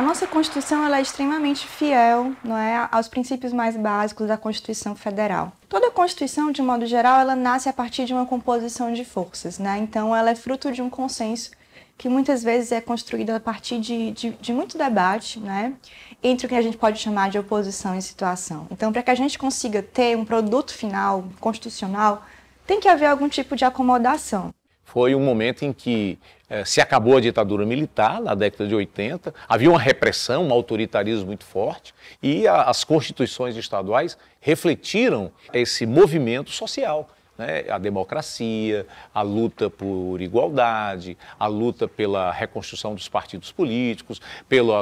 nossa Constituição ela é extremamente fiel, não é, aos princípios mais básicos da Constituição Federal. Toda a Constituição, de modo geral, ela nasce a partir de uma composição de forças, né? Então, ela é fruto de um consenso que muitas vezes é construído a partir de muito debate, né? Entre o que a gente pode chamar de oposição e situação. Então, para que a gente consiga ter um produto final constitucional, tem que haver algum tipo de acomodação. Foi um momento em que se acabou a ditadura militar, na década de 80, havia uma repressão, um autoritarismo muito forte, e as constituições estaduais refletiram esse movimento social, né? A democracia, a luta por igualdade, a luta pela reconstrução dos partidos políticos, pelo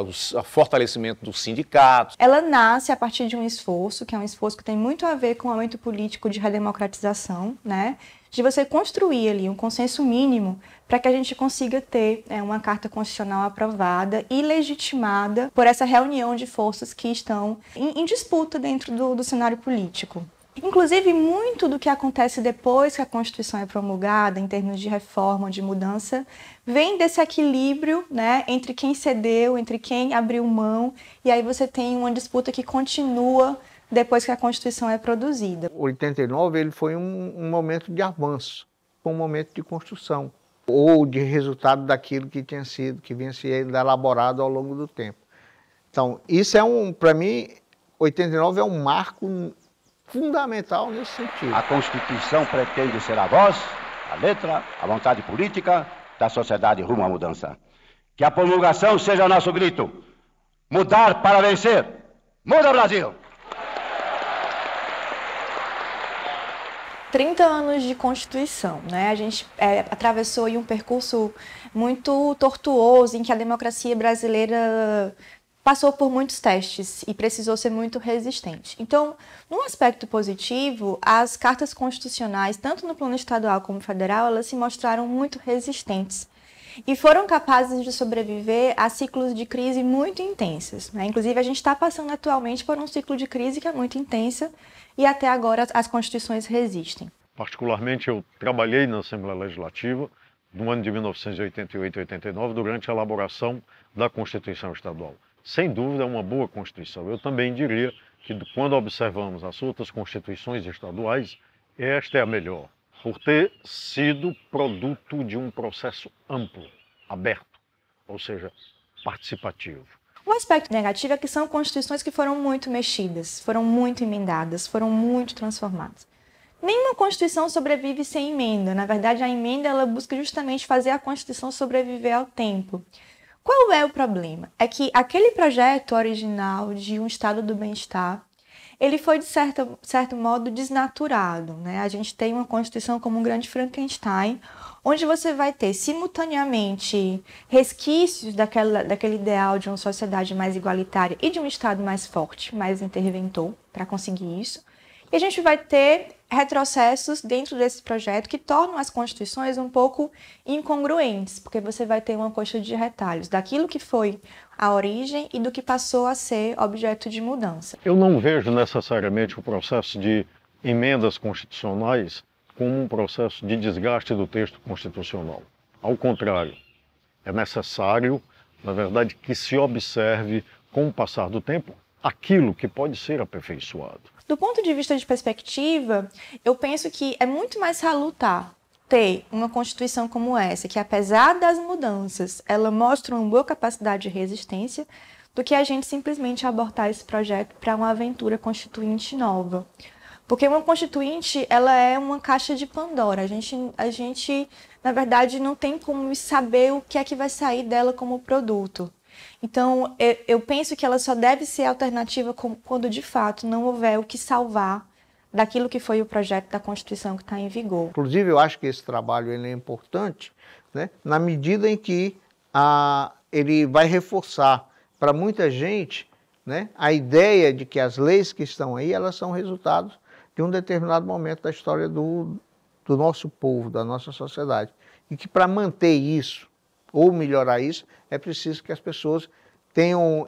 fortalecimento dos sindicatos. Ela nasce a partir de um esforço, que é um esforço que tem muito a ver com o momento político de redemocratização, né? De você construir ali um consenso mínimo para que a gente consiga ter uma Carta Constitucional aprovada e legitimada por essa reunião de forças que estão em disputa dentro do cenário político. Inclusive, muito do que acontece depois que a Constituição é promulgada, em termos de reforma, de mudança, vem desse equilíbrio, né, entre quem cedeu, entre quem abriu mão, e aí você tem uma disputa que continua depois que a Constituição é produzida. 89 ele foi um momento de avanço, um momento de construção, ou de resultado daquilo que vinha sendo elaborado ao longo do tempo. Então, isso para mim, 89 é um marco fundamental nesse sentido. A Constituição pretende ser a voz, a letra, a vontade política da sociedade rumo à mudança. Que a promulgação seja nosso grito. Mudar para vencer. Muda, Brasil! 30 anos de Constituição, né? A gente atravessou aí um percurso muito tortuoso em que a democracia brasileira passou por muitos testes e precisou ser muito resistente. Então, num aspecto positivo, as cartas constitucionais, tanto no plano estadual como federal, elas se mostraram muito resistentes e foram capazes de sobreviver a ciclos de crise muito intensos, né? Inclusive, a gente está passando atualmente por um ciclo de crise que é muito intensa e até agora as constituições resistem. Particularmente, eu trabalhei na Assembleia Legislativa no ano de 1988 e 89 durante a elaboração da Constituição Estadual. Sem dúvida, é uma boa Constituição. Eu também diria que, quando observamos as outras constituições estaduais, esta é a melhor, por ter sido produto de um processo amplo, aberto, ou seja, participativo. Um aspecto negativo é que são constituições que foram muito mexidas, foram muito emendadas, foram muito transformadas. Nenhuma Constituição sobrevive sem emenda. Na verdade, a emenda ela busca justamente fazer a Constituição sobreviver ao tempo. Qual é o problema? É que aquele projeto original de um estado do bem-estar, ele foi, de certo modo, desnaturado, né? A gente tem uma Constituição como um grande Frankenstein, onde você vai ter, simultaneamente, resquícios daquele ideal de uma sociedade mais igualitária e de um Estado mais forte, mais interventor, para conseguir isso. E a gente vai ter retrocessos dentro desse projeto que tornam as constituições um pouco incongruentes, porque você vai ter uma coxa de retalhos daquilo que foi a origem e do que passou a ser objeto de mudança. Eu não vejo necessariamente o processo de emendas constitucionais como um processo de desgaste do texto constitucional. Ao contrário, é necessário, na verdade, que se observe, com o passar do tempo, aquilo que pode ser aperfeiçoado. Do ponto de vista de perspectiva, eu penso que é muito mais salutar ter uma Constituição como essa, que apesar das mudanças, ela mostra uma boa capacidade de resistência, do que a gente simplesmente abortar esse projeto para uma aventura constituinte nova. Porque uma constituinte, ela é uma caixa de Pandora. A gente, na verdade, não tem como saber o que é que vai sair dela como produto. Então, eu penso que ela só deve ser alternativa quando, de fato, não houver o que salvar daquilo que foi o projeto da Constituição que está em vigor. Inclusive, eu acho que esse trabalho ele é importante, né, na medida em que ele vai reforçar para muita gente, né, a ideia de que as leis que estão aí, elas são resultados de um determinado momento da história do nosso povo, da nossa sociedade. E que para manter isso, ou melhorar isso, é preciso que as pessoas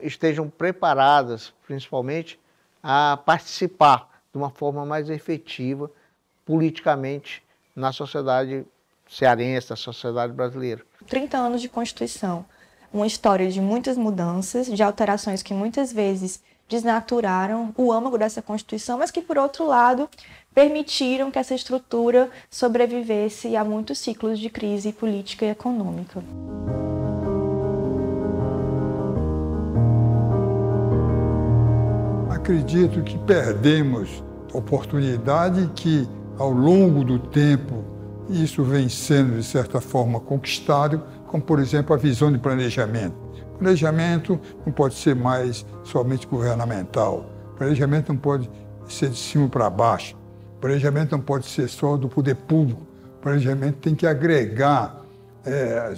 estejam preparadas, principalmente, a participar de uma forma mais efetiva, politicamente, na sociedade cearense, na sociedade brasileira. 30 anos de Constituição. uma história de muitas mudanças, de alterações que muitas vezes desnaturaram o âmago dessa Constituição, mas que, por outro lado, permitiram que essa estrutura sobrevivesse a muitos ciclos de crise política e econômica. Acredito que perdemos oportunidade que, ao longo do tempo, isso vem sendo, de certa forma, conquistado, como, por exemplo, a visão de planejamento. Planejamento não pode ser mais somente governamental. Planejamento não pode ser de cima para baixo. Planejamento não pode ser só do poder público. Planejamento tem que agregar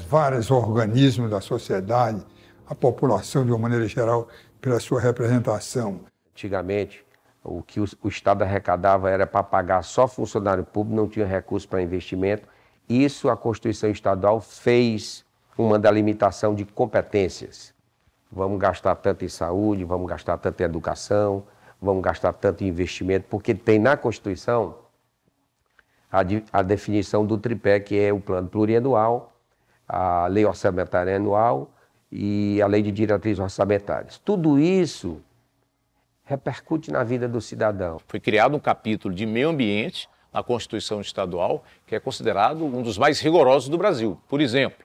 vários organismos da sociedade, a população, de uma maneira geral, pela sua representação. Antigamente, o que o Estado arrecadava era para pagar só funcionário público, não tinha recurso para investimento. Isso a Constituição Estadual fez uma delimitação de competências. Vamos gastar tanto em saúde, vamos gastar tanto em educação, vamos gastar tanto em investimento, porque tem na Constituição a definição do tripé, que é o plano plurianual, a lei orçamentária anual e a lei de diretrizes orçamentárias. Tudo isso repercute na vida do cidadão. Foi criado um capítulo de meio ambiente na Constituição Estadual, que é considerado um dos mais rigorosos do Brasil. Por exemplo,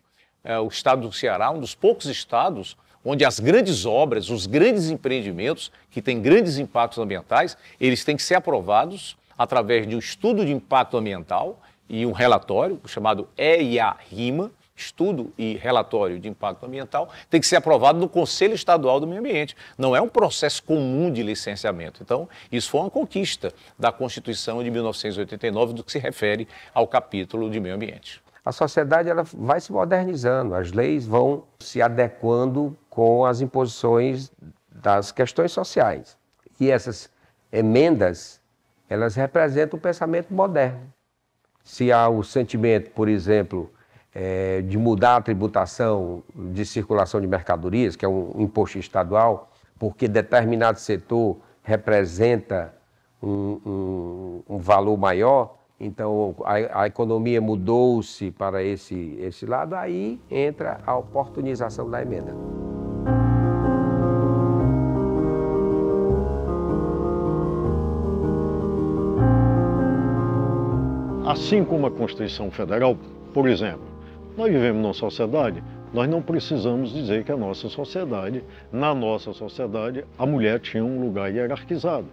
o estado do Ceará, um dos poucos estados onde as grandes obras, os grandes empreendimentos que têm grandes impactos ambientais, eles têm que ser aprovados através de um estudo de impacto ambiental e um relatório chamado EIA-RIMA, Estudo e Relatório de Impacto Ambiental, tem que ser aprovado no Conselho Estadual do Meio Ambiente. Não é um processo comum de licenciamento. Então, isso foi uma conquista da Constituição de 1989, do que se refere ao capítulo de meio ambiente. A sociedade ela vai se modernizando, as leis vão se adequando com as imposições das questões sociais. E essas emendas, elas representam o pensamento moderno. Se há o sentimento, por exemplo, de mudar a tributação de circulação de mercadorias, que é um imposto estadual, porque determinado setor representa um valor maior, então a economia mudou-se para esse lado, aí entra a oportunização da emenda. Assim como a Constituição Federal, por exemplo, nós vivemos numa sociedade, nós não precisamos dizer que na nossa sociedade, a mulher tinha um lugar hierarquizado.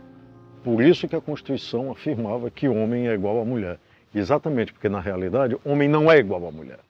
Por isso que a Constituição afirmava que homem é igual a mulher. Exatamente porque, na realidade, homem não é igual a mulher.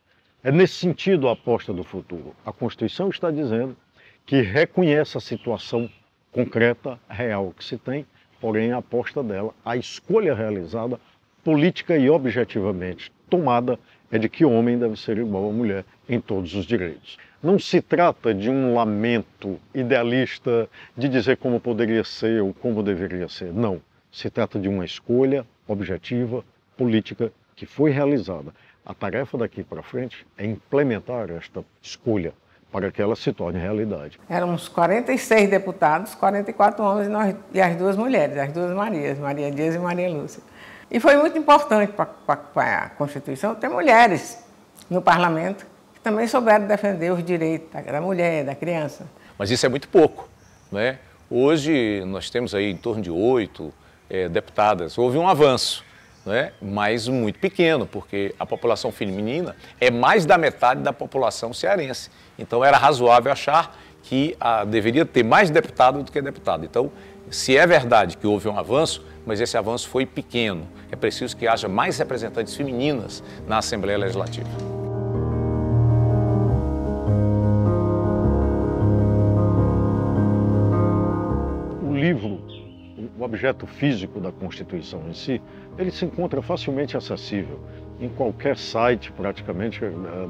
É nesse sentido a aposta do futuro. A Constituição está dizendo que reconhece a situação concreta, real que se tem, porém a aposta dela, a escolha realizada, política e objetivamente tomada, é de que o homem deve ser igual à mulher em todos os direitos. Não se trata de um lamento idealista de dizer como poderia ser ou como deveria ser. Não. Se trata de uma escolha objetiva, política, que foi realizada. A tarefa daqui para frente é implementar esta escolha para que ela se torne realidade. Éramos 46 deputados, 44 homens e as duas mulheres, as duas Marias, Maria Dias e Maria Lúcia. E foi muito importante para a Constituição ter mulheres no parlamento que também souberam defender os direitos da mulher, da criança. Mas isso é muito pouco, né? Hoje nós temos aí em torno de 8 deputadas. Houve um avanço, né? Mas muito pequeno, porque a população feminina é mais da metade da população cearense. Então era razoável achar que deveria ter mais deputado do que deputado. Então, se é verdade que houve um avanço, mas esse avanço foi pequeno. É preciso que haja mais representantes femininas na Assembleia Legislativa. O livro, o objeto físico da Constituição em si, ele se encontra facilmente acessível. Em qualquer site, praticamente,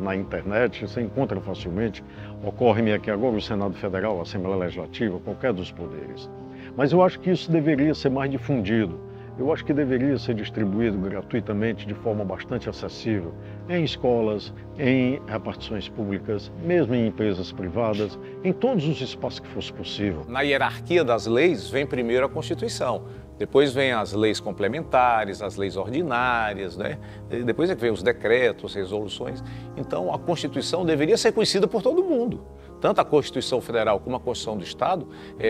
na internet, você encontra facilmente. Ocorre-me aqui agora o Senado Federal, a Assembleia Legislativa, qualquer dos poderes. Mas eu acho que isso deveria ser mais difundido. Eu acho que deveria ser distribuído gratuitamente, de forma bastante acessível, em escolas, em repartições públicas, mesmo em empresas privadas, em todos os espaços que fosse possível. Na hierarquia das leis, vem primeiro a Constituição, depois vem as leis complementares, as leis ordinárias, né? E depois é que vem os decretos, resoluções. Então, a Constituição deveria ser conhecida por todo mundo. tanto a Constituição Federal como a Constituição do Estado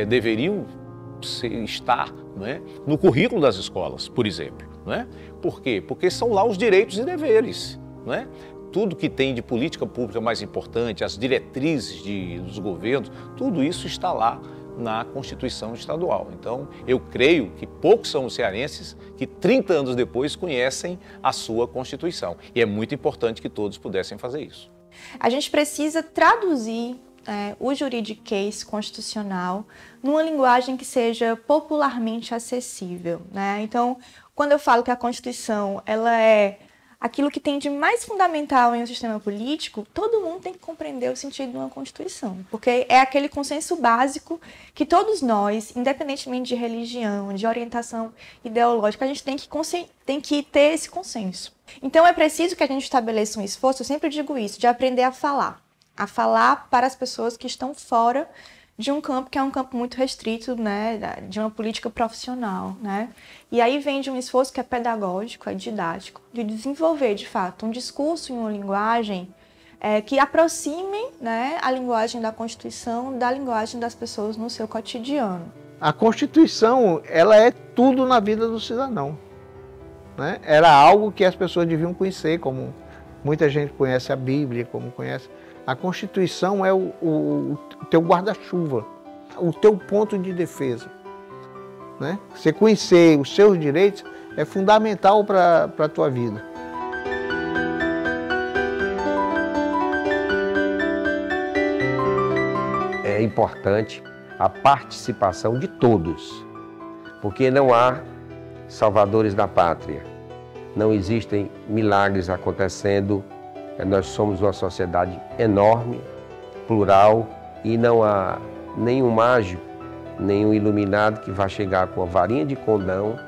deveriam estar, né, no currículo das escolas, por exemplo. Né? Por quê? Porque são lá os direitos e deveres. Né? Tudo que tem de política pública mais importante, as diretrizes dos governos, tudo isso está lá na Constituição Estadual. Então, eu creio que poucos são os cearenses que 30 anos depois conhecem a sua Constituição. E é muito importante que todos pudessem fazer isso. A gente precisa traduzir o juridiquês constitucional numa linguagem que seja popularmente acessível. Né? Então, quando eu falo que a Constituição ela é aquilo que tem de mais fundamental em um sistema político, todo mundo tem que compreender o sentido de uma Constituição, porque é aquele consenso básico que todos nós, independentemente de religião, de orientação ideológica, a gente tem que ter esse consenso. Então é preciso que a gente estabeleça um esforço, eu sempre digo isso, de aprender a falar para as pessoas que estão fora de um campo que é um campo muito restrito, né, de uma política profissional, né? E aí vem de um esforço que é pedagógico, é didático, de desenvolver, de fato, um discurso em uma linguagem que aproxime, né, a linguagem da Constituição da linguagem das pessoas no seu cotidiano. A Constituição, ela é tudo na vida do cidadão. Né? Era algo que as pessoas deviam conhecer, como muita gente conhece a Bíblia, como conhece... A Constituição é o teu guarda-chuva, o teu ponto de defesa. Né? Você conhecer os seus direitos é fundamental para a tua vida. É importante a participação de todos, porque não há salvadores da pátria, não existem milagres acontecendo. Nós somos uma sociedade enorme, plural, e não há nenhum mágico, nenhum iluminado que vá chegar com a varinha de condão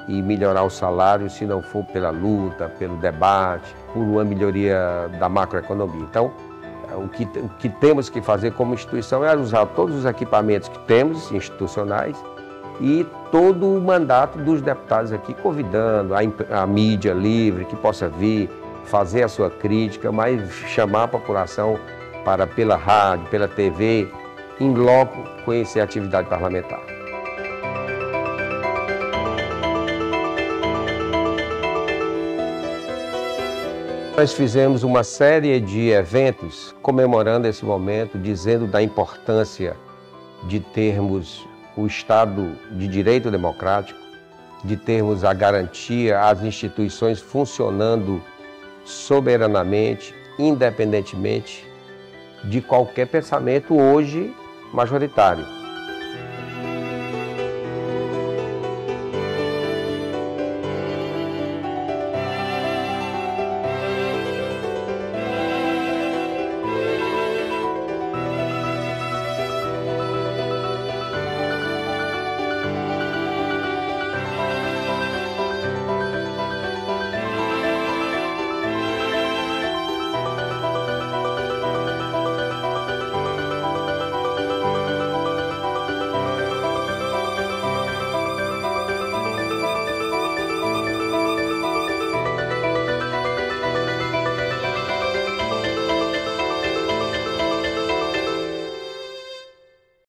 e melhorar o salário se não for pela luta, pelo debate, por uma melhoria da macroeconomia. Então, o que temos que fazer como instituição é usar todos os equipamentos que temos, institucionais, e todo o mandato dos deputados aqui, convidando a mídia livre que possa vir, fazer a sua crítica, mas chamar a população para, pela rádio, pela TV, em loco, conhecer a atividade parlamentar. Nós fizemos uma série de eventos comemorando esse momento, dizendo da importância de termos o Estado de Direito Democrático, de termos a garantia, as instituições funcionando soberanamente, independentemente de qualquer pensamento hoje majoritário.